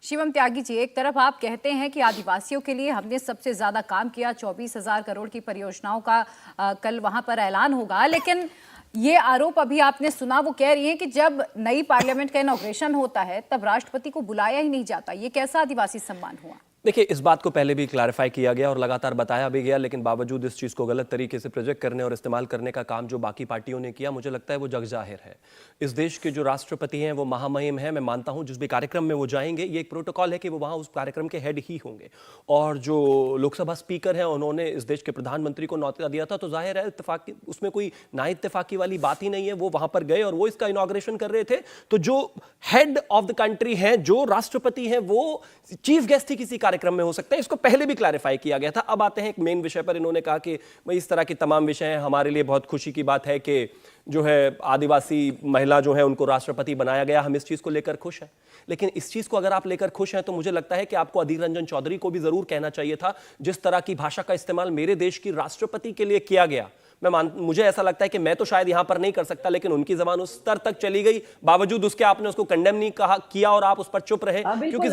शिवम त्यागी जी, एक तरफ आप कहते हैं कि आदिवासियों के लिए हमने सबसे ज्यादा काम किया, 24,000 करोड़ की परियोजनाओं का कल वहां पर ऐलान होगा, लेकिन ये आरोप अभी आपने सुना, वो कह रही हैं कि जब नई पार्लियामेंट का इनॉग्रेशन होता है तब राष्ट्रपति को बुलाया ही नहीं जाता। ये कैसा आदिवासी सम्मान हुआ? देखिए, इस बात को पहले भी क्लैरिफाई किया गया और लगातार बताया भी गया, लेकिन बावजूद इस चीज़ को गलत तरीके से प्रोजेक्ट करने और इस्तेमाल करने का काम जो बाकी पार्टियों ने किया, मुझे लगता है वो जग जाहिर है। इस देश के जो राष्ट्रपति हैं वो महामहिम हैं। मैं मानता हूं जिस भी कार्यक्रम में वो जाएंगे, ये एक प्रोटोकॉल है कि वो वहां उस कार्यक्रम के हेड ही होंगे। और जो लोकसभा स्पीकर हैं उन्होंने इस देश के प्रधानमंत्री को न्योता दिया था, तो जाहिर है इत्तेफाक, उसमें कोई ना इत्तेफाकी वाली बात ही नहीं है। वो वहां पर गए और वो इसका इनॉग्रेशन कर रहे थे। तो जो हेड ऑफ द कंट्री है, जो राष्ट्रपति है, वो चीफ गेस्ट ही किसी कार्यक्रम में हो सकते हैं। इसको पहले भी क्लैरिफाई किया गया था। अब आते हैं एक मेन विषय पर। इन्होंने कहा कि भाई इस तरह के तमाम विषय हैं, हमारे लिए बहुत खुशी की बात है कि जो है आदिवासी महिला जो है उनको राष्ट्रपति बनाया गया, हम इस चीज को लेकर खुश हैं। लेकिन इस चीज को अगर आप लेकर खुश हैं तो मुझे लगता है कि आपको अधीर रंजन चौधरी को भी जरूर कहना चाहिए था। जिस तरह की भाषा का इस्तेमाल मेरे देश की राष्ट्रपति के लिए किया गया, मुझे ऐसा लगता है कि मैं तो शायद यहां पर नहीं कर सकता, लेकिन उनकी जबान उस स्तर तक चली गई, बावजूद उसके आपने उसको कंडेम नहीं किया और आप उस पर चुप रहे। क्योंकि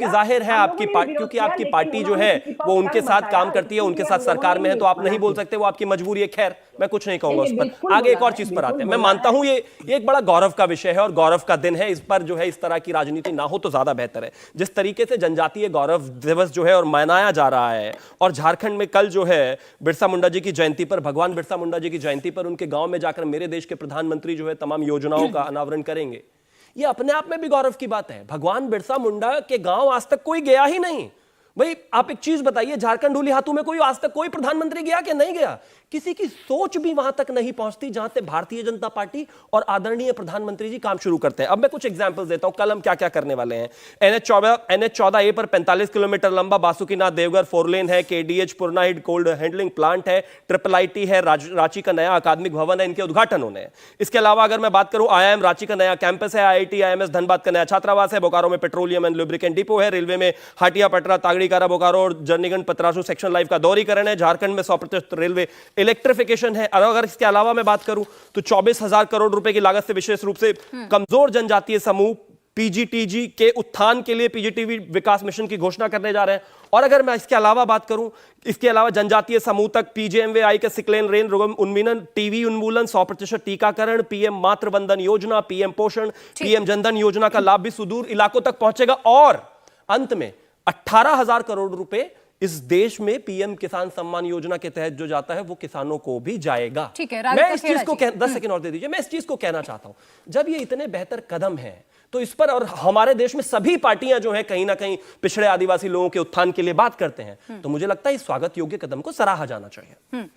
जाहिर है आपकी पार्टी जो है वो उनके साथ काम करती है, उनके साथ सरकार में है, तो आप नहीं बोल सकते, वो आपकी मजबूरी है। खैर, मैं कुछ नहीं कहूंगा उस पर। आगे एक और चीज पर आते हैं। मैं मानता हूं ये एक बड़ा गौरव का विषय है और गौरव का दिन है। इस पर जो है इस तरह की राजनीति ना हो तो ज्यादा बेहतर है। जिस तरीके से जनजातीय गौरव दिवस जो है और मनाया जा रहा है, और झारखंड में कल जो है बिरसा मुंडा जी की जयंती पर, भगवान बिरसा मुंडा जी की जयंती पर उनके गांव में जाकर मेरे देश के प्रधानमंत्री जो है तमाम योजनाओं का अनावरण करेंगे, ये अपने आप में भी गौरव की बात है। भगवान बिरसा मुंडा के गांव आज तक कोई गया ही नहीं। भाई आप एक चीज बताइए, झारखंड हुलिहातू में कोई आज तक कोई प्रधानमंत्री गया कि नहीं गया? किसी की सोच भी वहां तक नहीं पहुंचती जहां से भारतीय जनता पार्टी और आदरणीय प्रधानमंत्री जी काम शुरू करते हैं। अब मैं कुछ एग्जांपल्स देता हूं, कल हम क्या क्या करने वाले हैं। NH14A पर 45 किलोमीटर लंबा बासुकीनाथ देवघर 4 लेन है। KDH पुरनाहिट कोल्ड हैंडलिंग प्लांट है। IIIT है। रांची का नया अकादमिक भवन है, इनके उद्घाटन होने हैं। इसके अलावा अगर मैं बात करूं, IIM रांची का नया कैंपस है। IIT IMS धनबाद का नया छात्रावास है। बोकारो में पेट्रोलियम एंड लुब्रिकेंट डिपो है। रेलवे में हाटिया पटरा तागड़ी कारा बोकारो और जर्नीगंज पतरासू सेक्शन लाइफ का दोहरीकरण है। झारखंड में 100% रेलवे इलेक्ट्रिफिकेशन है। अगर इसके अलावा मैं बात करूं तो 24,000 करोड़ रुपए की लागत से विशेष रूप से कमजोर जनजातीय समूह PGTG के उत्थान के लिए PGTV विकास मिशन की घोषणा करने जा रहे हैं। और अगर मैं इसके अलावा बात करूं, इसके अलावा जनजातीय समूह तक PJMWI के सिकलेन रेन रोग उन्मूलन, टीबी उन्मूलन, 100% टीकाकरण, PM मातृ वंदन योजना, PM पोषण, PM जनधन योजना का लाभ भी सुदूर इलाकों तक पहुंचेगा। और अंत में 18,000 करोड़ रुपए इस देश में PM किसान सम्मान योजना के तहत जो जाता है वो किसानों को भी जाएगा। ठीक है, मैं इस चीज को 10 सेकंड और दे दीजिए। मैं इस चीज को कहना चाहता हूं, जब ये इतने बेहतर कदम हैं तो इस पर, और हमारे देश में सभी पार्टियां जो है कहीं ना कहीं पिछड़े आदिवासी लोगों के उत्थान के लिए बात करते हैं, तो मुझे लगता है इस स्वागत योग्य कदम को सराहा जाना चाहिए।